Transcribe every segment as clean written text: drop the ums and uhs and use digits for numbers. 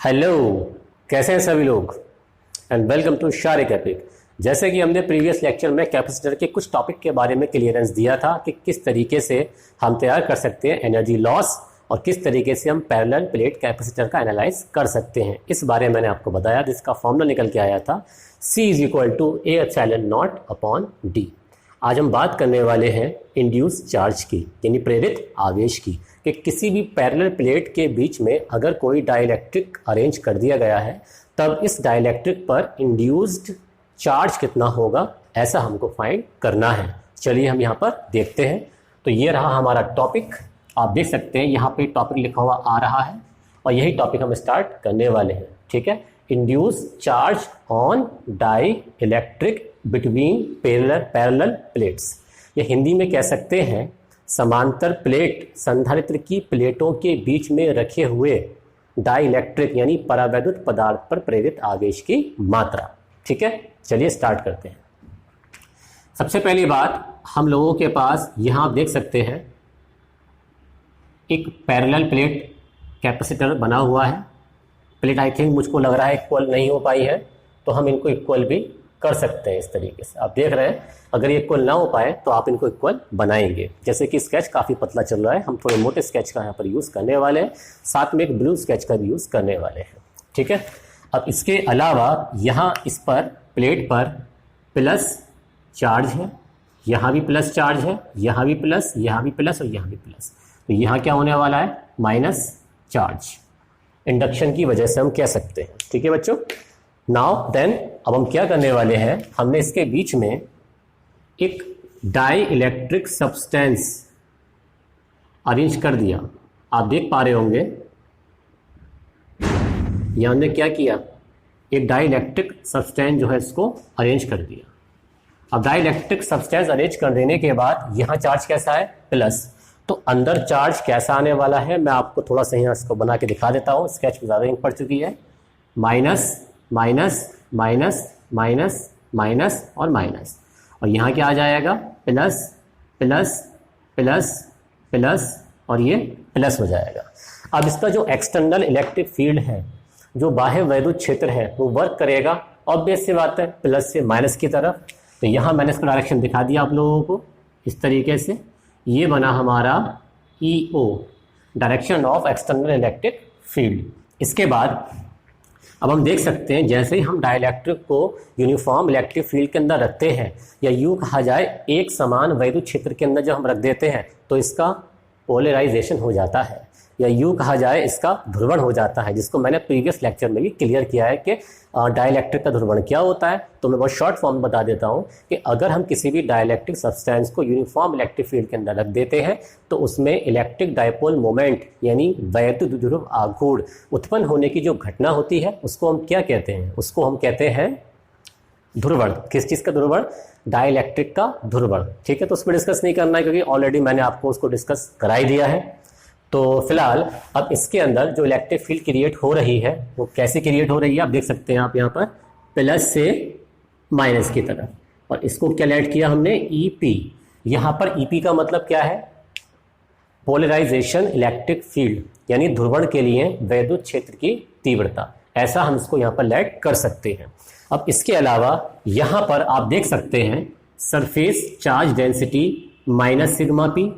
Hello, कैसे हैं सभी लोग and welcome to Shariq epic. जैसे कि हमने प्रीवियस लेक्चर में कैपेसिटर के कुछ टॉपिक के बारे में क्लियरेंस दिया था कि किस तरीके से हम तैयार कर सकते हैं एनर्जी लॉस और किस तरीके से हम पैरेलल प्लेट कैपेसिटर का एनालाइज कर सकते हैं। इस बारे में मैंने आपको बताया, जिसका फॉर्मूला निकल के आया था C=A∪0/D। आज हम बात करने वाले हैं इंड्यूस चार्ज की, यानी प्रेरित आवेश की, कि किसी भी पैरेलल प्लेट के बीच में अगर कोई डाइलेक्ट्रिक अरेंज कर दिया गया है तब इस डाइलेक्ट्रिक पर इंड्यूस्ड चार्ज कितना होगा, ऐसा हमको फाइंड करना है। चलिए हम यहाँ पर देखते हैं। तो ये रहा हमारा टॉपिक, आप देख सकते हैं यहाँ पे टॉपिक लिखा हुआ आ रहा है और यही टॉपिक हम स्टार्ट करने वाले हैं। ठीक है, induce charge on dielectric between parallel plates. ये हिंदी में कह सकते हैं समांतर प्लेट संधारित्र की प्लेटों के बीच में रखे हुए डाई इलेक्ट्रिक यानी परावैद्युत पदार्थ पर प्रेरित आवेश की मात्रा। ठीक है, चलिए स्टार्ट करते हैं। सबसे पहली बात, हम लोगों के पास यहाँ आप देख सकते हैं एक पैरेलल प्लेट कैपेसिटर बना हुआ है। प्लेट आई थिंक मुझको लग रहा है इक्वल नहीं हो पाई है, तो हम इनको इक्वल भी कर सकते हैं। इस तरीके से आप देख रहे हैं, अगर ये इक्वल ना हो पाए तो आप इनको इक्वल बनाएंगे। जैसे कि स्केच काफ़ी पतला चल रहा है, हम थोड़े मोटे स्केच का यहाँ पर यूज़ करने वाले हैं, साथ में एक ब्लू स्केच का भी यूज़ करने वाले हैं। ठीक है, अब इसके अलावा यहाँ इस पर प्लेट पर प्लस चार्ज है, यहाँ भी प्लस चार्ज है, यहाँ भी प्लस, यहाँ भी प्लस और यहाँ भी प्लस। तो यहाँ क्या होने वाला है, माइनस चार्ज, इंडक्शन की वजह से हम कह सकते हैं। ठीक है बच्चों, नाउ देन अब हम क्या करने वाले हैं, हमने इसके बीच में एक डाई इलेक्ट्रिक सब्सटेंस अरेंज कर दिया। आप देख पा रहे होंगे यहाँ हमने क्या किया, एक डाई इलेक्ट्रिक सब्सटेंस जो है इसको अरेंज कर दिया। अब डाई इलेक्ट्रिक सब्सटेंस अरेंज कर देने के बाद यहाँ चार्ज कैसा है, प्लस। तो अंदर चार्ज कैसा आने वाला है, मैं आपको थोड़ा सा यहाँ इसको बना के दिखा देता हूँ, स्केच में ज़्यादा इंक पड़ चुकी है। Minus minus minus minus minus और माइनस, और यहाँ क्या आ जाएगा, प्लस प्लस प्लस प्लस और ये प्लस हो जाएगा। अब इसका जो एक्सटर्नल इलेक्ट्रिक फील्ड है, जो बाह्य वैद्युत क्षेत्र है, वो वर्क करेगा ऑब्वियस सी बात है प्लस से माइनस की तरफ। तो यहाँ मैंने इसका डायरेक्शन दिखा दिया आप लोगों को इस तरीके से। ये बना हमारा EO, direction of external electric field. इसके बाद अब हम देख सकते हैं, जैसे ही हम डाइलेक्ट्रिक को यूनिफॉर्म इलेक्ट्रिक फील्ड के अंदर रखते हैं, या यूँ कहा जाए एक समान वैद्युत क्षेत्र के अंदर जब हम रख देते हैं, तो इसका पोलराइजेशन हो जाता है, या यूँ कहा जाए इसका ध्रुवण हो जाता है, जिसको मैंने प्रीवियस लेक्चर में भी क्लियर किया है कि डाइलेक्ट्रिक का ध्रुवण क्या होता है। तो मैं बहुत शॉर्ट फॉर्म बता देता हूँ कि अगर हम किसी भी डाइलेक्ट्रिक सब्सटेंस को यूनिफॉर्म इलेक्ट्रिक फील्ड के अंदर रख देते हैं, तो उसमें इलेक्ट्रिक डायपोल मोमेंट यानी वैद्युत ध्रुव आघूर्ण उत्पन्न होने की जो घटना होती है, उसको हम क्या कहते हैं, उसको हम कहते हैं ध्रुवण। किस चीज़ का ध्रुवण, डाइलेक्ट्रिक का ध्रुवण। ठीक है, तो उस पर डिस्कस नहीं करना है क्योंकि ऑलरेडी मैंने आपको उसको डिस्कस करा ही दिया है। तो फिलहाल अब इसके अंदर जो इलेक्ट्रिक फील्ड क्रिएट हो रही है वो कैसे क्रिएट हो रही है, आप देख सकते हैं आप यहाँ पर प्लस से माइनस की तरफ, और इसको क्या ऐड किया हमने, EP। यहाँ पर EP का मतलब क्या है, पोलराइजेशन इलेक्ट्रिक फील्ड, यानी ध्रुवण के लिए वैद्युत क्षेत्र की तीव्रता, ऐसा हम इसको यहाँ पर ऐड कर सकते हैं। अब इसके अलावा यहाँ पर आप देख सकते हैं surface charge density minus sigma P,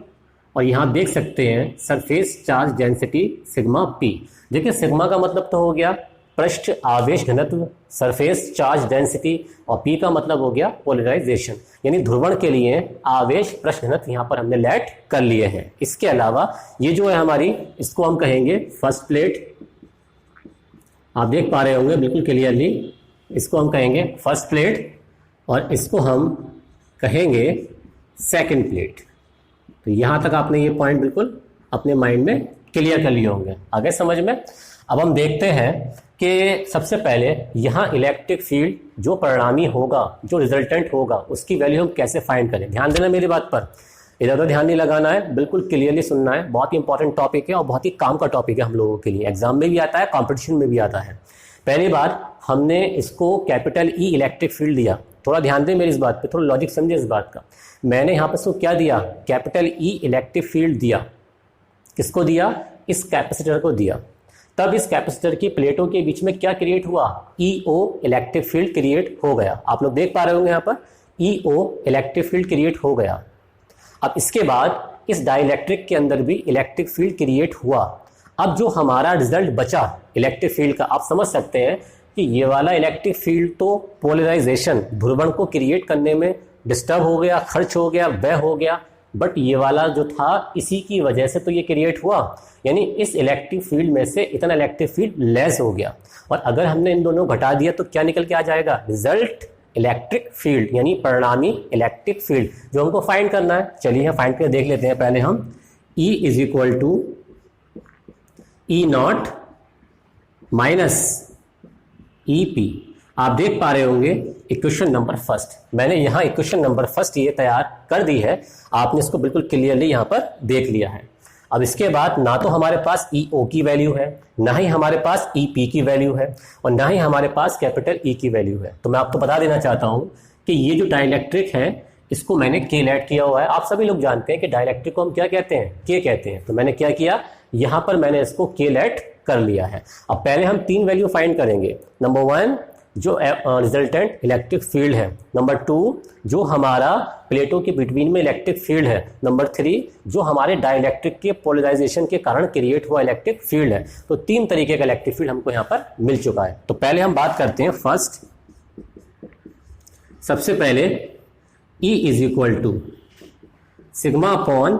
और यहाँ देख सकते हैं surface charge density sigma P। देखिए सिग्मा का मतलब तो हो गया पृष्ठ आवेश घनत्व, सरफेस चार्ज डेंसिटी, और P का मतलब हो गया पोलराइजेशन, यानी ध्रुवण के लिए आवेश पृष्ठ घनत्व यहाँ पर हमने लेट कर लिए हैं। इसके अलावा ये जो है हमारी, इसको हम कहेंगे फर्स्ट प्लेट। आप देख पा रहे होंगे बिल्कुल क्लियरली, इसको हम कहेंगे फर्स्ट प्लेट और इसको हम कहेंगे सेकेंड प्लेट। तो यहाँ तक आपने ये पॉइंट बिल्कुल अपने माइंड में क्लियर कर लिए होंगे, आगे समझ में। अब हम देखते हैं कि सबसे पहले यहाँ इलेक्ट्रिक फील्ड जो परिणामी होगा, जो रिजल्टेंट होगा, उसकी वैल्यू हम कैसे फाइंड करें। ध्यान देना मेरी बात पर, इधर उधर ध्यान नहीं लगाना है, बिल्कुल क्लियरली सुनना है। बहुत ही इंपॉर्टेंट टॉपिक है और बहुत ही काम का टॉपिक है हम लोगों के लिए, एग्जाम में भी आता है, कॉम्पिटिशन में भी आता है। पहली बात, हमने इसको कैपिटल E इलेक्ट्रिक फील्ड दिया। थोड़ा ध्यान दें मेरी इस बात पे, थोड़ा लॉजिक समझे इस बात का। मैंने यहाँ पर इसको क्या दिया, कैपिटल E इलेक्ट्रिक फील्ड दिया। किसको दिया, इस कैपेसिटर को दिया। तब इस कैपेसिटर की प्लेटों के बीच में क्या क्रिएट हुआ, ईओ इलेक्ट्रिक फील्ड क्रिएट हो गया। आप लोग देख पा रहे होंगे यहाँ पर ईओ इलेक्ट्रिक फील्ड क्रिएट हो गया। अब इसके बाद इस डाइलेक्ट्रिक के अंदर भी इलेक्ट्रिक फील्ड क्रिएट हुआ। अब जो हमारा रिजल्ट बचा इलेक्ट्रिक फील्ड का, आप समझ सकते हैं कि ये वाला इलेक्ट्रिक फील्ड तो पोलराइजेशन ध्रुवण को क्रिएट करने में डिस्टर्ब हो गया, खर्च हो गया, व्यय हो गया, बट ये वाला जो था इसी की वजह से तो ये क्रिएट हुआ, यानी इस इलेक्ट्रिक फील्ड में से इतना इलेक्ट्रिक फील्ड लेस हो गया। और अगर हमने इन दोनों घटा दिया तो क्या निकल के आ जाएगा, रिजल्ट इलेक्ट्रिक फील्ड, यानी परिणामी इलेक्ट्रिक फील्ड जो हमको फाइंड करना है। चलिए फाइंड करके देख लेते हैं। पहले हम E is equal to E naught minus E P. आप देख पा रहे होंगे इक्वेशन नंबर फर्स्ट, मैंने यहाँ इक्वेशन नंबर फर्स्ट ये तैयार कर दी है, आपने इसको बिल्कुल क्लियरली यहाँ पर देख लिया है। अब इसके बाद ना तो हमारे पास ई ओ की वैल्यू है, ना ही हमारे पास ई पी की वैल्यू है, और ना ही हमारे पास कैपिटल ई की वैल्यू है। तो मैं आपको बता देना चाहता हूँ कि ये जो डाइलेक्ट्रिक है इसको मैंने के लेट किया हुआ है। आप सभी लोग जानते हैं कि डाइलेक्ट्रिक को हम क्या कहते हैं, के कहते हैं। तो मैंने क्या किया, यहाँ पर मैंने इसको के लेट कर लिया है। अब पहले हम 3 वैल्यू फाइंड करेंगे। नंबर 1 जो रिजल्टेंट इलेक्ट्रिक फील्ड है, नंबर 2 जो हमारा प्लेटों के बिटवीन में इलेक्ट्रिक फील्ड है, नंबर 3 जो हमारे डाइलेक्ट्रिक के पोलराइजेशन के कारण क्रिएट हुआ इलेक्ट्रिक फील्ड है। तो 3 तरीके का इलेक्ट्रिक फील्ड हमको यहाँ पर मिल चुका है। तो पहले हम बात करते हैं फर्स्ट, सबसे पहले E is equal to sigma upon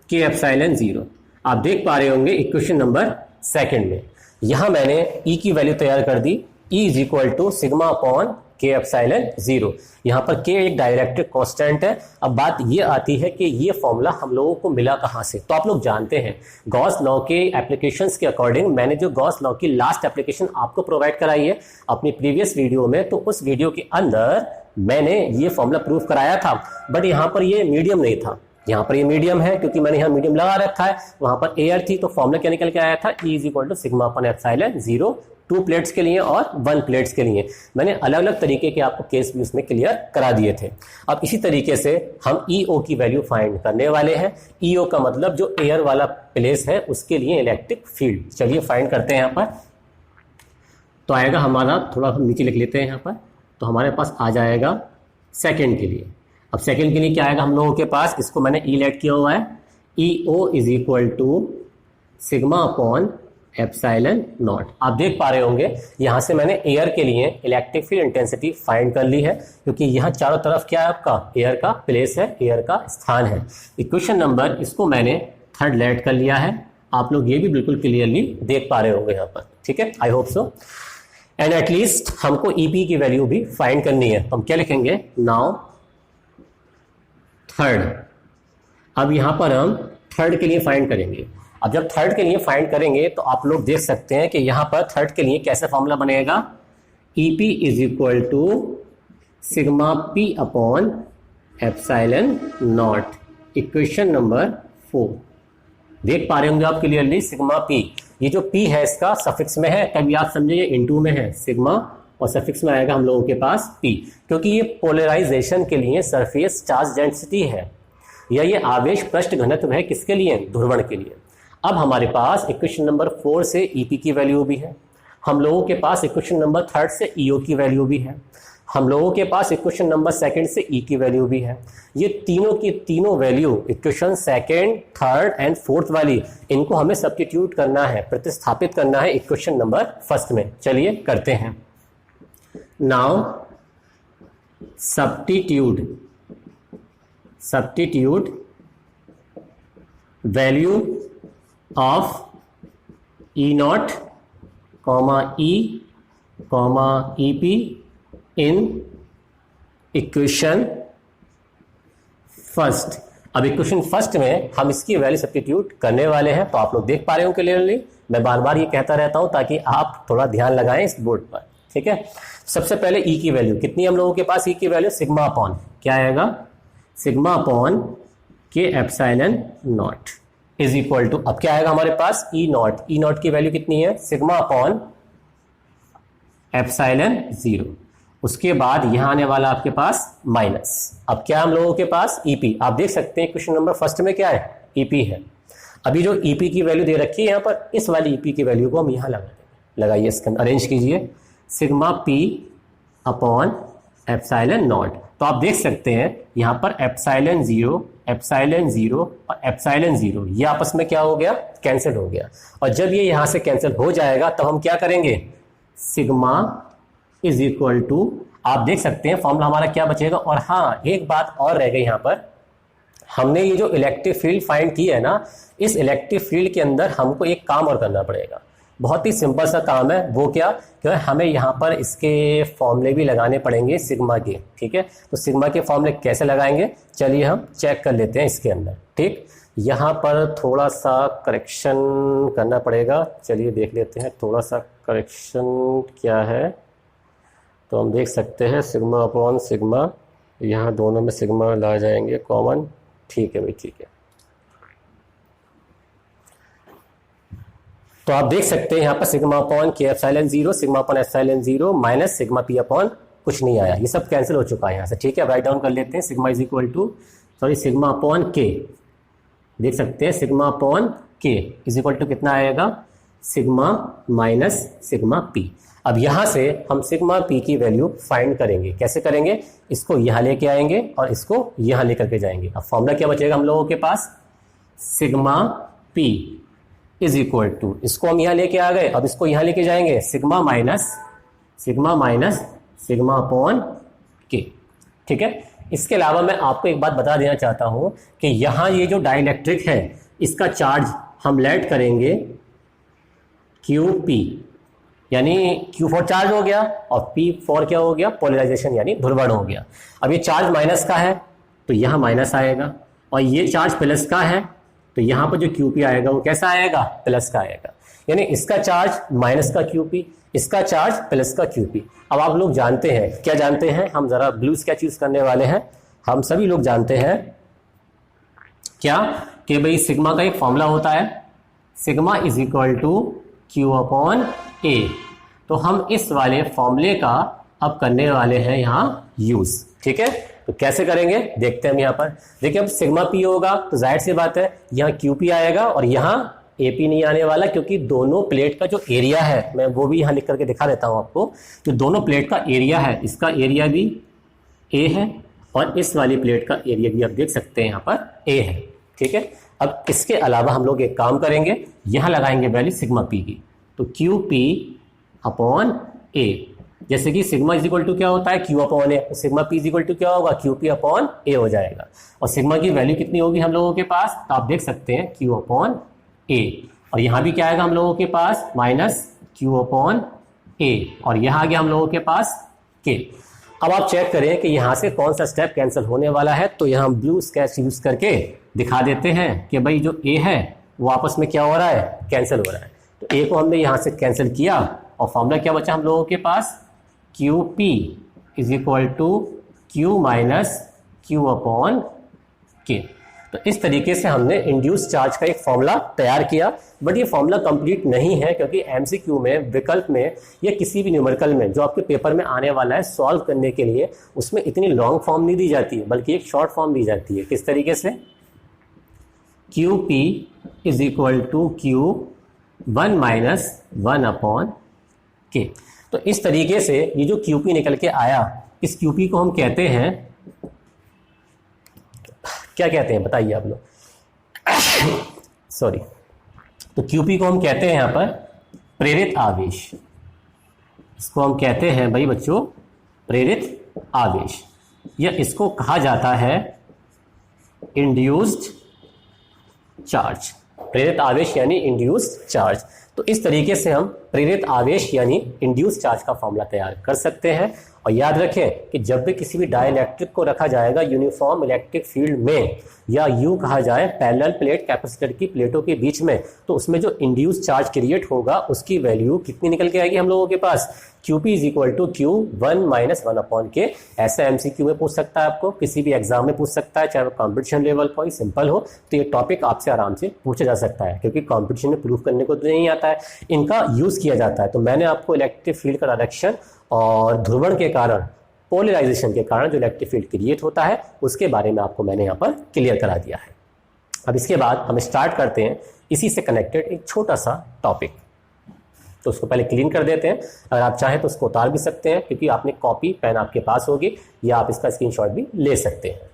K epsilon 0। आप देख पा रहे होंगे इक्वेशन नंबर सेकंड में यहां मैंने E की वैल्यू तैयार कर दी, E is equal to sigma upon K epsilon 0। यहाँ पर के एक डाइलेक्ट्रिक कांस्टेंट है। अब बात ये आती है कि ये फॉर्मूला हम लोगों को मिला कहाँ से। तो आप लोग जानते हैं गॉस लॉ के एप्लीकेशंस के अकॉर्डिंग मैंने जो गॉस लॉ की लास्ट एप्लीकेशन आपको प्रोवाइड कराई है अपनी प्रीवियस वीडियो में, तो उस वीडियो के अंदर मैंने ये फॉर्मूला प्रूफ कराया था, बट यहाँ पर ये मीडियम नहीं था। यहाँ पर ये मीडियम है क्योंकि मैंने यहाँ मीडियम लगा रखा है, वहां पर एयर थी। तो फॉर्मूला क्या निकल के आया था, E is equal to sigma upon epsilon 0, 2 plates के लिए और 1 प्लेट्स के लिए। मैंने अलग अलग तरीके के आपको केस भी उसमें क्लियर करा दिए थे। अब इसी तरीके से हम EO की वैल्यू फाइंड करने वाले हैं। EO का मतलब जो एयर वाला प्लेस है उसके लिए इलेक्ट्रिक फील्ड। चलिए फाइंड करते हैं यहाँ पर। तो आएगा हमारा, थोड़ा हम नीचे लिख लेते हैं यहाँ पर, तो हमारे पास आ जाएगा सेकेंड के लिए। अब सेकेंड के लिए क्या आएगा हम लोगों के पास, इसको मैंने ई लेट किया हुआ है, EO is equal to sigma upon epsilon naught. आप देख पा रहे होंगे यहाँ से मैंने एयर के लिए इलेक्ट्रिक फील्ड इंटेंसिटी फाइंड कर ली है, क्योंकि यहाँ चारों तरफ क्या है आपका एयर का प्लेस है, एयर का स्थान है। इक्वेशन नंबर इसको मैंने थर्ड लेट कर लिया है। आप लोग ये भी बिल्कुल क्लियरली देख पा रहे होंगे यहाँ पर, ठीक है, I hope so. And at least हमको EP की वैल्यू भी फाइंड करनी है। तो हम क्या लिखेंगे, नाउ थर्ड। अब यहां पर हम थर्ड के लिए फाइंड करेंगे। अब जब थर्ड के लिए फाइंड करेंगे तो आप लोग देख सकते हैं कि यहां पर थर्ड के लिए कैसे फॉर्मूला बनेगा, EP is equal to sigma P upon epsilon naught. Equation number 4 देख पा रहे होंगे आप क्लियरली, सिग्मा P। ये जो P है इसका सफिक्स में है, कभी आप समझे ये इनटू में है सिग्मा, और सफिक्स में आएगा हम लोगों के पास P, क्योंकि ये पोलराइजेशन के लिए सरफेस चार्ज डेंसिटी है, या ये आवेश पृष्ठ घनत्व है किसके लिए, ध्रुवण के लिए। अब हमारे पास इक्वेशन नंबर 4 से EP की वैल्यू भी है, हम लोगों के पास इक्वेशन नंबर 3 से EO की वैल्यू भी है, हम लोगों के पास इक्वेशन नंबर 2 से E की वैल्यू भी है। ये तीनों की तीनों value equation 2nd, 3rd and 4th वाली, इनको हमें सब्स्टिट्यूट करना है, प्रतिस्थापित करना है इक्वेशन नंबर 1 में। चलिए करते हैं। Now substitute value of E0, E, EP in equation first. अब इक्वेशन फर्स्ट में हम इसकी वैल्यू सब्स्टिट्यूट करने वाले हैं। तो आप लोग देख पा रहे हो क्लियरली, मैं बार बार ये कहता रहता हूं ताकि आप थोड़ा ध्यान लगाएं इस बोर्ड पर, ठीक है। सबसे पहले E की वैल्यू कितनी, हम लोगों के पास E की वैल्यू सिग्मा अपॉन क्या आएगा, sigma upon K epsilon naught is equal to, अब क्या आएगा हमारे पास E नॉट की वैल्यू कितनी है, सिग्मा अपॉन एप्सिलॉन 0। उसके बाद यहां आने वाला आपके पास माइनस। अब क्या हम लोगों के पास EP, आप देख सकते हैं क्वेश्चन नंबर फर्स्ट में क्या है, EP है। अभी जो ईपी की वैल्यू दे रखी है यहाँ पर, इस वाली ईपी की वैल्यू को हम यहाँ लगा देंगे। लगाइए, इसके अंदर अरेंज कीजिए, sigma P upon epsilon not. तो आप देख सकते हैं यहाँ पर एप्सिलॉन जीरो और एप्सिलॉन जीरो ये आपस में क्या हो गया, कैंसिल हो गया। और जब ये यहाँ से कैंसिल हो जाएगा तो हम क्या करेंगे, सिग्मा इज इक्वल टू, आप देख सकते हैं फॉर्मूला हमारा क्या बचेगा। और हाँ, एक बात और रह गई यहाँ पर, हमने ये जो इलेक्ट्रिक फील्ड फाइंड की है ना, इस इलेक्ट्रिक फील्ड के अंदर हमको एक काम और करना पड़ेगा। बहुत ही सिंपल सा काम है। वो क्या, कि हमें यहाँ पर इसके फॉर्मूले भी लगाने पड़ेंगे सिग्मा के। ठीक है, तो सिग्मा के फॉर्मूले कैसे लगाएंगे, चलिए हम चेक कर लेते हैं इसके अंदर। ठीक, यहाँ पर थोड़ा सा करेक्शन करना पड़ेगा। चलिए देख लेते हैं थोड़ा सा करेक्शन क्या है। तो हम देख सकते हैं सिग्मा अपॉन सिग्मा, यहाँ दोनों में सिग्मा ला जाएंगे कॉमन। ठीक है भाई, ठीक है। तो आप देख सकते हैं यहाँ पर sigma upon K epsilon zero, sigma upon epsilon zero minus sigma P upon कुछ नहीं आया, ये सब कैंसिल हो चुका है यहाँ से। ठीक है, राइट डाउन कर लेते हैं, sigma is equal to sigma upon K, देख सकते हैं sigma upon K is equal to कितना आएगा, सिग्मा माइनस सिग्मा पी। अब यहाँ से हम सिग्मा पी की वैल्यू फाइंड करेंगे। कैसे करेंगे, इसको यहाँ लेके आएंगे और इसको यहाँ लेकर के जाएंगे। अब फॉर्मूला क्या बचेगा हम लोगों के पास, sigma P is equal to, इसको हम यहाँ लेके आ गए, अब इसको यहाँ लेके जाएंगे, सिग्मा माइनस सिग्मा अपॉन के। ठीक है, इसके अलावा मैं आपको एक बात बता देना चाहता हूं कि यहाँ ये जो डाइलेक्ट्रिक है इसका चार्ज हम लेट करेंगे QP, यानी Q फॉर चार्ज हो गया और P फॉर क्या हो गया, पोलराइजेशन यानी ध्रुवण हो गया। अब ये चार्ज माइनस का है तो यहाँ माइनस आएगा, और ये चार्ज प्लस का है तो यहाँ पर जो QP आएगा वो कैसा आएगा, प्लस का आएगा। यानी इसका चार्ज माइनस का QP, इसका चार्ज प्लस का QP। अब आप लोग जानते हैं, क्या जानते हैं, हम जरा ब्लू स्केच यूज करने वाले हैं। हम सभी लोग जानते हैं क्या, कि भाई सिग्मा का एक फॉर्मूला होता है, sigma is equal to Q upon A। तो हम इस वाले फॉर्मूले का अब करने वाले हैं यहाँ यूज। ठीक है, तो कैसे करेंगे देखते हैं हम यहाँ पर। देखिए, अब सिग्मा पी होगा तो जाहिर सी बात है यहाँ QP आएगा और यहाँ AP नहीं आने वाला, क्योंकि दोनों प्लेट का जो एरिया है, मैं वो भी यहाँ लिख करके दिखा देता हूँ आपको, जो दोनों प्लेट का एरिया है, इसका एरिया भी A है और इस वाली प्लेट का एरिया भी आप देख सकते हैं यहाँ पर A है। ठीक है, अब इसके अलावा हम लोग एक काम करेंगे, यहाँ लगाएंगे वैल्यू सिग्मा पी की, तो QP अपॉन A। जैसे कि सिग्मा इज इक्वल टू क्या होता है, Q अपॉन A, तो sigma P is equal to क्या होगा, QP अपॉन A हो जाएगा। और सिग्मा की वैल्यू कितनी होगी हम लोगों के पास, तो आप देख सकते हैं Q अपॉन A, और यहाँ भी क्या आएगा हम लोगों के पास, माइनस Q अपॉन A, और यहाँ आ गया हम लोगों के पास K। अब आप चेक करें कि यहाँ से कौन सा स्टेप कैंसिल होने वाला है, तो यहाँ हम ब्लू स्केच यूज करके दिखा देते हैं कि भाई जो A है वो आपस में क्या हो रहा है, कैंसिल हो रहा है। तो A को हमने यहाँ से कैंसिल किया और फॉर्मूला क्या बचा हम लोगों के पास, QP is equal to Q minus Q upon K। तो इस तरीके से हमने इंड्यूस चार्ज का एक फॉर्मूला तैयार किया। बट ये फॉर्मूला कंप्लीट नहीं है, क्योंकि MCQ में, विकल्प में या किसी भी न्यूमेरिकल में जो आपके पेपर में आने वाला है सॉल्व करने के लिए, उसमें इतनी लॉन्ग फॉर्म नहीं दी जाती है, बल्कि एक शॉर्ट फॉर्म दी जाती है। किस तरीके से, QP is equal to Q1 minus 1 upon K। तो इस तरीके से ये जो QP निकल के आया, इस QP को हम कहते हैं, क्या कहते हैं बताइए आप लोग, सॉरी, तो QP को हम कहते हैं यहाँ पर प्रेरित आवेश। इसको हम कहते हैं भाई बच्चों प्रेरित आवेश, या इसको कहा जाता है इंड्यूस्ड चार्ज। प्रेरित आवेश यानी इंड्यूस्ड चार्ज। तो इस तरीके से हम प्रेरित आवेश यानी इंड्यूस्ड चार्ज का फॉर्मूला तैयार कर सकते हैं। और याद रखें कि जब भी किसी भी डाइलेक्ट्रिक को रखा जाएगा यूनिफॉर्म इलेक्ट्रिक फील्ड में, या यूं कहा जाए पैरेलल प्लेट कैपेसिटर की प्लेटों के बीच में, तो उसमें जो इंड्यूस्ड चार्ज क्रिएट होगा उसकी वैल्यू कितनी निकल के आएगी हम लोगों के पास, QP is equal to Q1 minus 1 upon K। ऐसा MCQ में पूछ सकता है, आपको किसी भी एग्जाम में पूछ सकता है, चाहे वो कॉम्पिटिशन लेवल पर सिंपल हो, तो ये टॉपिक आपसे आराम से पूछा जा सकता है, क्योंकि कॉम्पिटिशन में प्रूफ करने को तो नहीं आता है, इनका यूज किया जाता है। तो मैंने आपको इलेक्ट्रिक फील्ड का डायरेक्शन और ध्रुवण के कारण, पोलराइजेशन के कारण जो इलेक्ट्रिक फील्ड क्रिएट होता है उसके बारे में आपको मैंने यहाँ पर क्लियर करा दिया है। अब इसके बाद हम स्टार्ट करते हैं इसी से कनेक्टेड एक छोटा सा टॉपिक। तो उसको पहले क्लीन कर देते हैं। अगर आप चाहें तो उसको उतार भी सकते हैं, क्योंकि आपने कॉपी पेन आपके पास होगी, या आप इसका स्क्रीनशॉट भी ले सकते हैं।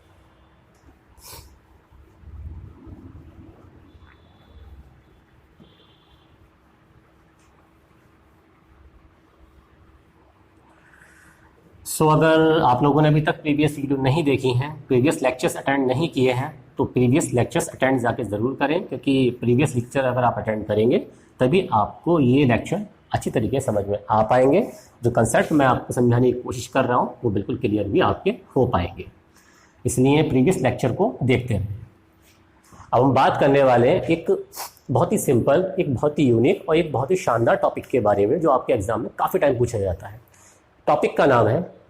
अगर आप लोगों ने अभी तक प्रीवियस वीडियो नहीं देखी हैं, प्रीवियस लेक्चर्स अटेंड नहीं किए हैं, तो प्रीवियस लेक्चर्स अटेंड जाके ज़रूर करें, क्योंकि प्रीवियस लेक्चर अगर आप अटेंड करेंगे तभी आपको ये लेक्चर अच्छी तरीके से समझ में आ पाएंगे। जो कंसेप्ट मैं आपको समझाने की कोशिश कर रहा हूँ वो बिल्कुल क्लियर भी आपके हो पाएंगे, इसलिए प्रीवियस लेक्चर को देखते हैं। अब हम बात करने वाले हैं एक बहुत ही सिंपल, एक बहुत ही यूनिक और एक बहुत ही शानदार टॉपिक के बारे में, जो आपके एग्जाम में काफ़ी टाइम पूछा जाता है। टॉपिक का नाम है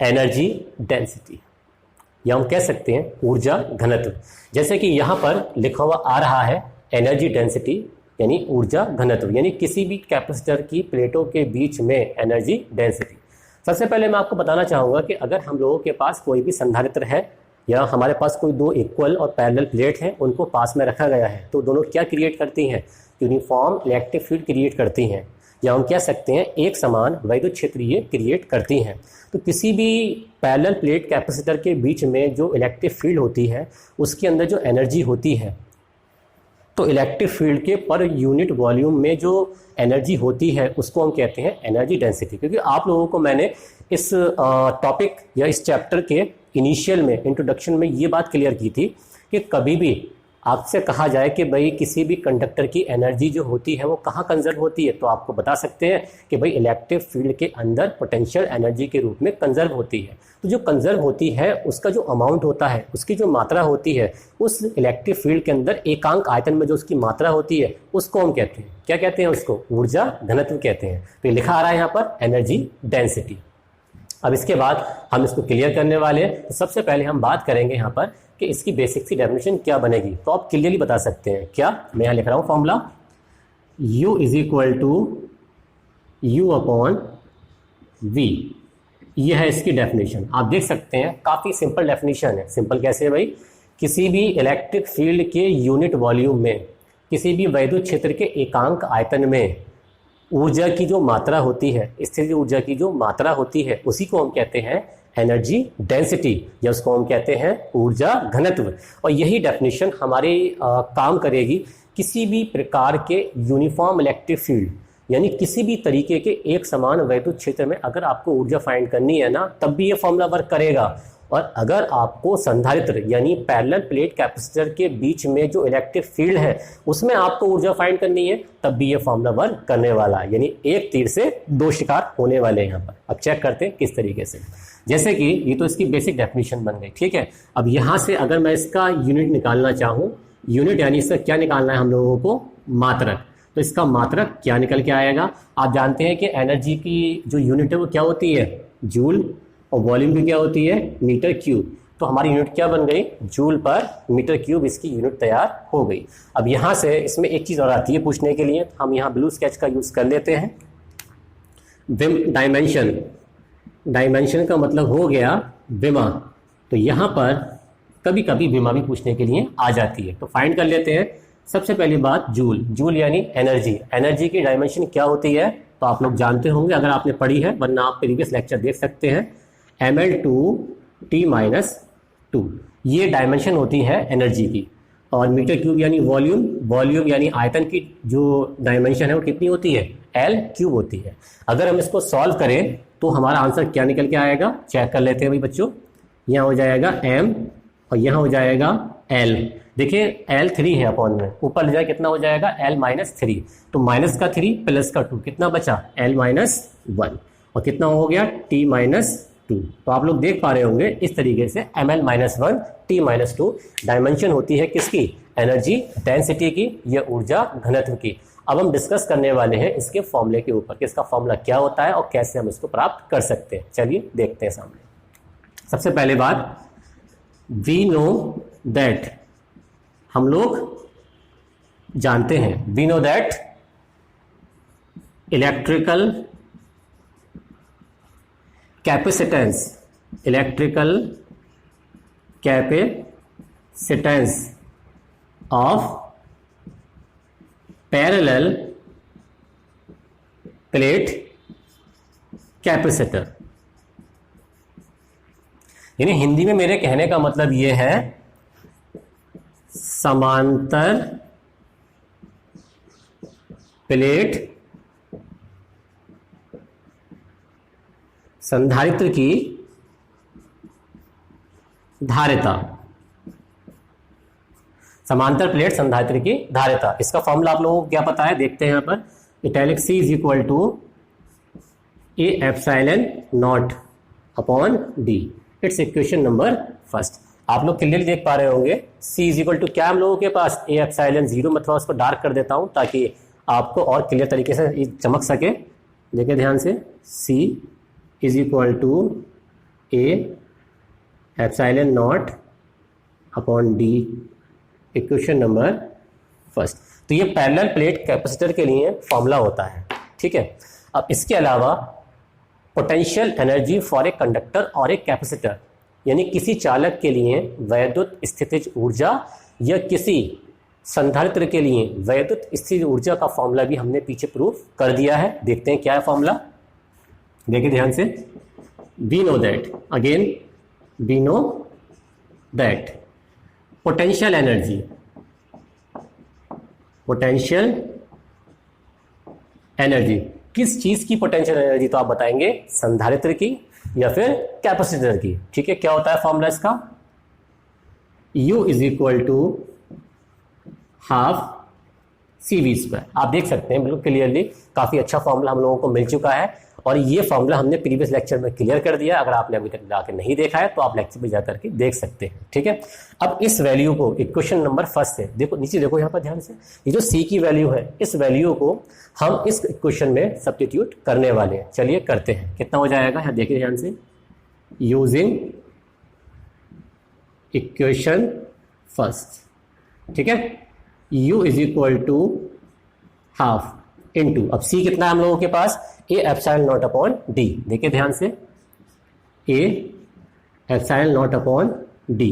एनर्जी डेंसिटी, या हम कह सकते हैं ऊर्जा घनत्व। जैसे कि यहाँ पर लिखा हुआ आ रहा है एनर्जी डेंसिटी, यानी ऊर्जा घनत्व, यानी किसी भी कैपेसिटर की प्लेटों के बीच में एनर्जी डेंसिटी। सबसे पहले मैं आपको बताना चाहूँगा कि अगर हम लोगों के पास कोई भी संधारित्र है, या हमारे पास कोई दो इक्वल और पैरेलल प्लेट हैं, उनको पास में रखा गया है, तो दोनों क्या क्रिएट करती हैं? यूनिफॉर्म इलेक्ट्रिक फील्ड क्रिएट करती हैं, या हम कह सकते हैं एक समान वैद्युत क्षेत्रीय क्रिएट करती हैं। तो किसी भी पैरेलल प्लेट कैपेसिटर के बीच में जो इलेक्ट्रिक फील्ड होती है, उसके अंदर जो एनर्जी होती है, तो इलेक्ट्रिक फील्ड के पर यूनिट वॉल्यूम में जो एनर्जी होती है उसको हम कहते हैं एनर्जी डेंसिटी। क्योंकि आप लोगों को मैंने इस टॉपिक या इस चैप्टर के इनिशियल में, इंट्रोडक्शन में ये बात क्लियर की थी कि कभी भी आपसे कहा जाए कि भाई किसी भी कंडक्टर की एनर्जी जो होती है वो कहाँ कंजर्व होती है, तो आपको बता सकते हैं कि भाई इलेक्ट्रिक फील्ड के अंदर पोटेंशियल एनर्जी के रूप में कंजर्व होती है। तो जो कंजर्व होती है उसका जो अमाउंट होता है, उसकी जो मात्रा होती है, उस इलेक्ट्रिक फील्ड के अंदर एकांक आयतन में जो उसकी मात्रा होती है, उसको हम कहते हैं, क्या कहते हैं? उसको ऊर्जा घनत्व कहते हैं। तो ये लिखा आ रहा है यहाँ पर एनर्जी डेंसिटी। अब इसके बाद हम इसको क्लियर करने वाले हैं। तो सबसे पहले हम बात करेंगे यहाँ पर कि इसकी बेसिक सी डेफिनेशन क्या बनेगी। तो आप क्लियरली बता सकते हैं क्या? मैं यहाँ लिख रहा हूँ formula, U is equal to U upon V। ये है इसकी डेफिनेशन। आप देख सकते हैं काफ़ी सिंपल डेफिनेशन है। सिंपल कैसे है भाई? किसी भी इलेक्ट्रिक फील्ड के यूनिट वॉल्यूम में, किसी भी वैद्युत क्षेत्र के एकांक आयतन में ऊर्जा की जो मात्रा होती है, स्थिर ऊर्जा की जो मात्रा होती है, उसी को हम कहते हैं एनर्जी डेंसिटी, या उसको हम कहते हैं ऊर्जा घनत्व। और यही डेफिनेशन हमारे काम करेगी किसी भी प्रकार के यूनिफॉर्म इलेक्ट्रिक फील्ड, यानी किसी भी तरीके के एक समान वैद्युत क्षेत्र में अगर आपको ऊर्जा फाइंड करनी है ना, तब भी ये फॉर्मूला वर्क करेगा। और अगर आपको संधारित्र यानी पैरेलल प्लेट कैपेसिटर के बीच में जो इलेक्ट्रिक फील्ड है उसमें आपको ऊर्जा फाइंड करनी है, तब भी ये फॉर्मूला वर्क करने वाला है। यानी एक तीर से दो शिकार होने वाले हैं यहाँ पर। अब चेक करते हैं किस तरीके से। जैसे कि ये तो इसकी बेसिक डेफिनेशन बन गई, ठीक है। अब यहाँ से अगर मैं इसका यूनिट निकालना चाहूँ, यूनिट यानी इसका क्या निकालना है हम लोगों को? मात्रक। तो इसका मात्रक क्या निकल के आएगा? आप जानते हैं कि एनर्जी की जो यूनिट है वो क्या होती है? जूल, और वॉल्यूम की क्या होती है? Metre cube. तो हमारी यूनिट क्या बन गई? जूल पर मीटर क्यूब इसकी यूनिट तैयार हो गई। अब यहाँ से इसमें एक चीज़ और आती है पूछने के लिए, हम यहाँ ब्लू स्केच का यूज़ कर लेते हैं। डायमेंशन, डायमेंशन का मतलब हो गया विमा। तो यहाँ पर कभी कभी विमा भी पूछने के लिए आ जाती है, तो फाइंड कर लेते हैं। सबसे पहली बात जूल, जूल यानी एनर्जी। एनर्जी की डायमेंशन क्या होती है? तो आप लोग जानते होंगे अगर आपने पढ़ी है, वरना आप प्रीवियस लेक्चर देख सकते हैं। ml/t-2, ये डायमेंशन होती है एनर्जी की। और मीटर क्यूब यानी वॉल्यूम, वॉल्यूम यानी आयतन की जो डायमेंशन है वो कितनी होती है? L³ होती है। अगर हम इसको सॉल्व करें तो हमारा आंसर क्या निकल के आएगा? चेक कर लेते हैं भाई बच्चों। यहाँ हो जाएगा m और यहाँ हो जाएगा L। देखिए L3 है अपॉन में, ऊपर ले जाए कितना हो जाएगा? L-3। तो माइनस का 3 प्लस का 2 कितना बचा? L-1। और कितना हो गया? T-2। तो आप लोग देख पा रहे होंगे इस तरीके से ml-1 T-2 डायमेंशन होती है किसकी? एनर्जी डेंसिटी की, या ऊर्जा घनत्व की। अब हम डिस्कस करने वाले हैं इसके फॉर्मूले के ऊपर कि इसका फॉर्मूला क्या होता है और कैसे हम इसको प्राप्त कर सकते हैं। चलिए देखते हैं सामने। सबसे पहले बात, वी नो दैट, हम लोग जानते हैं, we know that electrical capacitance, electrical capacitance of parallel plate capacitor. यानी हिंदी में मेरे कहने का मतलब यह है समांतर प्लेट संधारित्र की धारिता। समांतर प्लेट संधारित्र की धारिता, इसका फॉर्मूला आप लोगों को क्या पता है, देखते हैं यहां पर। Italic C is equal to A epsilon naught upon D. It's equation number first. आप लोग क्लियरली देख पा रहे होंगे C इज इक्वल टू क्या हम लोगों के पास, ए एप्सिलॉन जीरो। मैं थोड़ा उसको डार्क कर देता हूं ताकि आपको और क्लियर तरीके से चमक सके। देखिए ध्यान से, C is equal to A epsilon naught upon D, equation number first. तो ये पैरेलल प्लेट कैपेसिटर के लिए फॉर्मूला होता है, ठीक है। अब इसके अलावा potential energy for a conductor और ए कैपेसिटर, यानी किसी चालक के लिए वैद्युत स्थितिज ऊर्जा या किसी संधारित्र के लिए वैद्युत स्थितिज ऊर्जा का फॉर्मूला भी हमने पीछे प्रूफ कर दिया है। देखते हैं क्या है फॉर्मूला, देखिए ध्यान से। We know that, again we know that potential energy, potential energy किस चीज की पोटेंशियल एनर्जी, तो आप बताएंगे संधारित्र की या फिर कैपेसिटर की, ठीक है। क्या होता है फॉर्मूला इसका, U is equal to half CV²। आप देख सकते हैं बिल्कुल क्लियरली, काफी अच्छा फॉर्मूला हम लोगों को मिल चुका है और ये फॉर्मूला हमने प्रीवियस लेक्चर में क्लियर कर दिया। अगर आपने अभी तक जाकर नहीं देखा है तो आप लेक्चर में जाकर के देख सकते हैं, ठीक है। अब इस वैल्यू को इक्वेशन नंबर फर्स्ट से देखो, नीचे देखो यहाँ पर ध्यान से, ये जो C की वैल्यू है, इस वैल्यू को हम इस इक्वेशन में सब्स्टिट्यूट करने वाले हैं। चलिए करते हैं, कितना हो जाएगा यहाँ देखिए ध्यान से। यूजिंग इक्वेशन फर्स्ट, ठीक है। U is equal to half into, अब C कितना है हम लोगों के पास, A epsilon naught upon D. देखिए ध्यान से, A epsilon naught upon D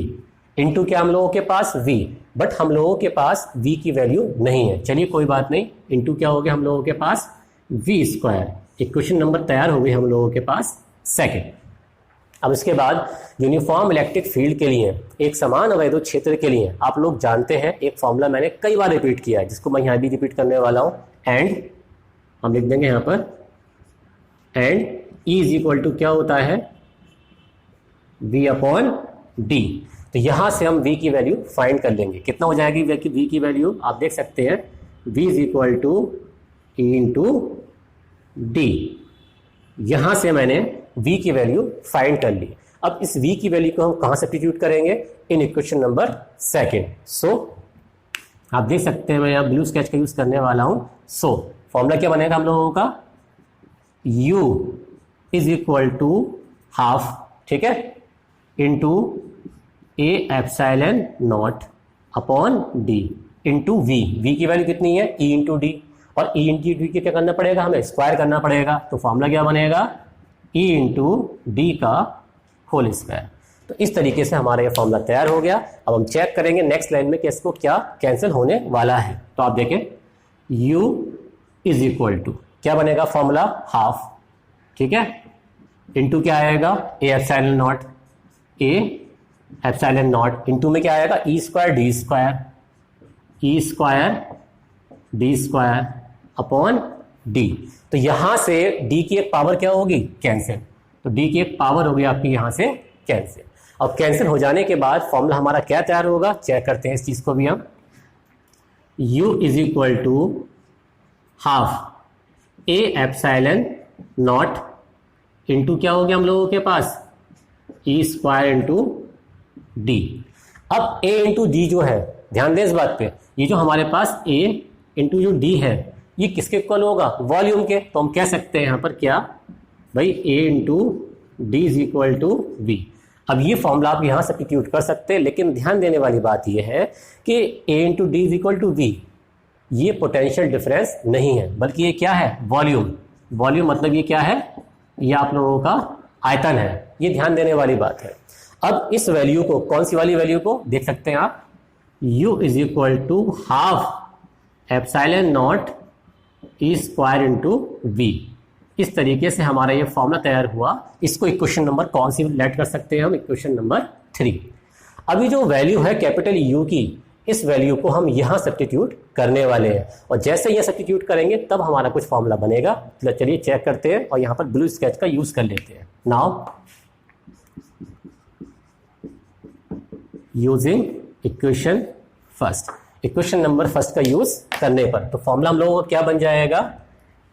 into क्या हम लोगों के पास V, बट हम लोगों के पास V की वैल्यू नहीं है। चलिए कोई बात नहीं, इंटू क्या हो गया हम लोगों के पास V²। इक्वेशन नंबर तैयार हो गई हम लोगों के पास सेकंड। अब इसके बाद यूनिफॉर्म इलेक्ट्रिक फील्ड के लिए, एक समान वैद्युत क्षेत्र के लिए आप लोग जानते हैं एक फॉर्मूला मैंने कई बार रिपीट किया है, जिसको मैं यहाँ भी रिपीट करने वाला हूँ। एंड हम लिख देंगे यहाँ पर, and E is equal to क्या होता है, V अपॉन डी। तो यहां से हम V की वैल्यू फाइंड कर लेंगे। कितना हो जाएगी V की वैल्यू, आप देख सकते हैं, V is equal to E into D. यहां से मैंने V की वैल्यू फाइंड कर ली। अब इस V की वैल्यू को हम कहां सब्स्टिट्यूट करेंगे, इन इक्वेशन नंबर सेकंड। सो आप देख सकते हैं मैं यहाँ ब्लू स्केच का यूज करने वाला हूं। सो फॉर्मूला क्या बनेगा हम लोगों का, U is equal to half, ठीक है, into A epsilon naught upon D into V की वैल्यू कितनी है, E इंटू डी। और E इंटू डी क्या करना पड़ेगा, हमें स्क्वायर करना पड़ेगा। तो फॉर्मूला क्या बनेगा, E इंटू डी का होल स्क्वायर। तो इस तरीके से हमारा ये फॉर्मूला तैयार हो गया। अब हम चेक करेंगे नेक्स्ट लाइन में कि इसको क्या कैंसिल होने वाला है। तो आप देखें, U इज इक्वल टू क्या बनेगा फॉर्मूला, हाफ, ठीक है, इंटू क्या आएगा, ए epsilon not, A epsilon naught into में क्या आएगा, E² D² अपॉन डी। तो यहां से D की एक पावर क्या होगी, कैंसिल। तो D की एक पावर होगी आपकी यहां से कैंसिल। अब कैंसिल हो जाने के बाद फॉर्मूला हमारा क्या तैयार होगा, चेक करते हैं इस चीज को भी हम। U is equal to half A epsilon naught into क्या हो गया हम लोगों के पास, E² इंटू डी। अब A इंटू डी जो है, ध्यान दें इस बात पे, ये जो हमारे पास A इंटू जो डी है, ये किसके इक्वल होगा, वॉल्यूम के। तो हम कह सकते हैं यहाँ पर क्या भाई, A into D is equal to V। अब ये फॉर्मूला आप यहाँ सब्स्टिट्यूट कर सकते हैं, लेकिन ध्यान देने वाली बात ये है कि A into D is equal to V, ये पोटेंशियल डिफरेंस नहीं है, बल्कि ये क्या है, वॉल्यूम। वॉल्यूम मतलब ये क्या है, ये आप लोगों का आयतन है। ये ध्यान देने वाली बात है। अब इस वैल्यू को, कौन सी वाली वैल्यू को देख सकते हैं आप, U is equal to half epsilon naught E square into V. इस तरीके से हमारा ये फॉर्मूला तैयार हुआ। इसको इक्वेशन नंबर कौन सी लेट कर सकते हैं हम? Equation number 3। अभी जो वैल्यू है कैपिटल यू की, इस वैल्यू को हम यहाँ सब्स्टिट्यूट करने वाले हैं और जैसे ये सब्स्टिट्यूट करेंगे तब हमारा कुछ फॉर्मूला बनेगा। चलिए चेक करते हैं और यहाँ पर ब्लू स्केच का यूज कर लेते हैं। Now using equation first, equation number first का यूज करने पर तो फॉर्मूला हम लोगों को क्या बन जाएगा?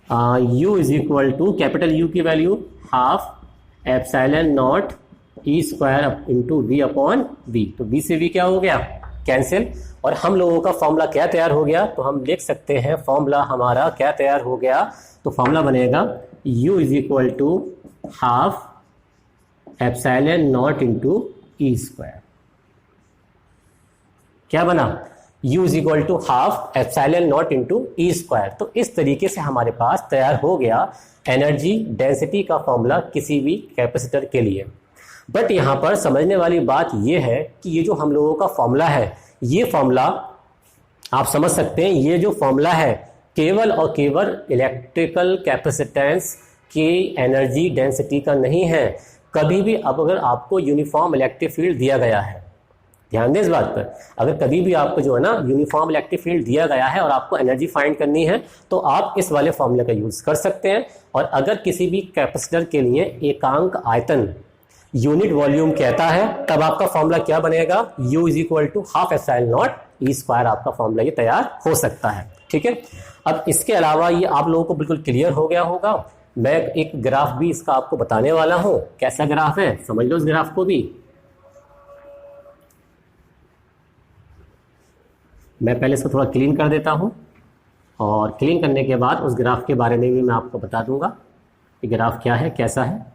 u is equal to capital U की value half epsilon naught E square into V upon V. तो v से v क्या हो गया? कैंसिल। और हम लोगों का फॉर्मूला क्या तैयार हो गया? तो हम देख सकते हैं फॉर्मूला हमारा क्या तैयार हो गया। तो फॉर्मूला बनेगा u is equal to half epsilon naught into E square. क्या बना? u is equal to half epsilon naught into E square. तो इस तरीके से हमारे पास तैयार हो गया एनर्जी डेंसिटी का फॉर्मूला किसी भी कैपेसिटर के लिए। बट यहाँ पर समझने वाली बात यह है कि ये जो हम लोगों का फॉर्मूला है, ये फॉर्मूला आप समझ सकते हैं, ये जो फॉर्मूला है केवल और केवल इलेक्ट्रिकल कैपेसिटेंस की एनर्जी डेंसिटी का नहीं है। कभी भी अब अगर आपको यूनिफॉर्म इलेक्ट्रिक फील्ड दिया गया है, ध्यान दें इस बात पर, अगर कभी भी आपको जो है ना यूनिफॉर्म इलेक्ट्रिक फील्ड दिया गया है और आपको एनर्जी फाइंड करनी है तो आप इस वाले फॉर्मूले का यूज कर सकते हैं। और अगर किसी भी कैपेसिटर के लिए एकांक आयतन यूनिट वॉल्यूम कहता है तब आपका फॉर्मूला क्या बनेगा? u is equal to half epsilon naught E square. आपका फॉर्मूला ये तैयार हो सकता है। ठीक है, अब इसके अलावा ये आप लोगों को बिल्कुल क्लियर हो गया होगा। मैं एक ग्राफ भी इसका आपको बताने वाला हूं। कैसा ग्राफ है समझ लो इस ग्राफ को भी। मैं पहले इसको थोड़ा क्लीन कर देता हूं और क्लीन करने के बाद उस ग्राफ के बारे में भी मैं आपको बता दूंगा कि ग्राफ क्या है, कैसा है।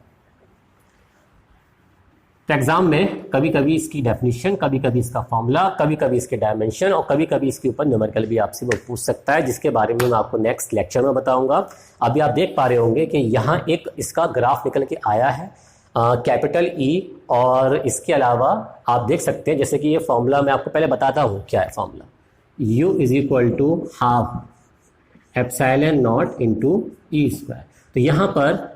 तो एग्जाम में कभी कभी इसकी डेफिनेशन, कभी कभी इसका फॉर्मूला, कभी कभी इसके डायमेंशन और कभी कभी इसके ऊपर न्यूमेरिकल भी आपसे वो पूछ सकता है, जिसके बारे में मैं आपको नेक्स्ट लेक्चर में बताऊंगा। अभी आप देख पा रहे होंगे कि यहाँ एक इसका ग्राफ निकल के आया है कैपिटल ई। और इसके अलावा आप देख सकते हैं जैसे कि ये फॉर्मूला मैं आपको पहले बताता हूँ क्या है formula. u is equal to half epsilon naught into E square. तो यहाँ पर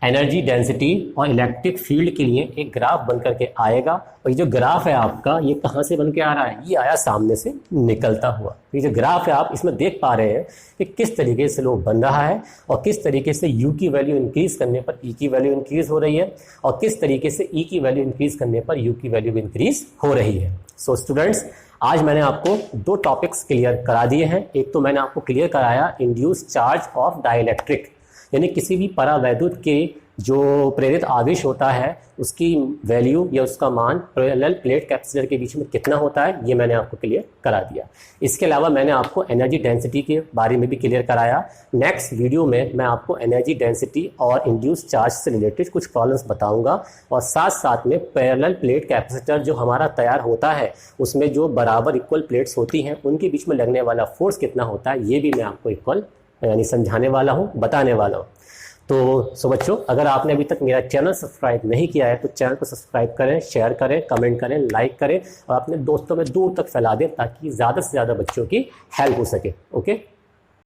एनर्जी डेंसिटी और इलेक्ट्रिक फील्ड के लिए एक ग्राफ बन करके आएगा। और ये जो ग्राफ है आपका ये कहाँ से बन के आ रहा है? ये आया सामने से निकलता हुआ। ये जो ग्राफ है आप इसमें देख पा रहे हैं कि किस तरीके से लोग बन रहा है और किस तरीके से u की वैल्यू इंक्रीज करने पर e की वैल्यू इंक्रीज हो रही है और किस तरीके से e की वैल्यू इंक्रीज करने पर u की वैल्यू इंक्रीज हो रही है। सो स्टूडेंट्स, आज मैंने आपको 2 टॉपिक्स क्लियर करा दिए हैं। एक तो मैंने आपको क्लियर कराया इंड्यूस चार्ज ऑफ डाइलेक्ट्रिक, यानी किसी भी परावैद्युत के जो प्रेरित आवेश होता है उसकी वैल्यू या उसका मान पैरेलल प्लेट कैपेसिटर के बीच में कितना होता है, ये मैंने आपको क्लियर करा दिया। इसके अलावा मैंने आपको एनर्जी डेंसिटी के बारे में भी क्लियर कराया। नेक्स्ट वीडियो में मैं आपको एनर्जी डेंसिटी और इंड्यूस चार्ज से रिलेटेड कुछ प्रॉब्लम्स बताऊंगा और साथ साथ में पैरेलल प्लेट कैपेसिटर जो हमारा तैयार होता है उसमें जो बराबर इक्वल प्लेट्स होती हैं उनके बीच में लगने वाला फोर्स कितना होता है, ये भी मैं आपको इक्वल यानी समझाने वाला हूँ, बताने वाला हूँ। तो बच्चों, अगर आपने अभी तक मेरा चैनल सब्सक्राइब नहीं किया है तो चैनल को सब्सक्राइब करें, शेयर करें, कमेंट करें, लाइक करें और अपने दोस्तों में दूर तक फैला दें ताकि ज़्यादा से ज़्यादा बच्चों की हेल्प हो सके। ओके।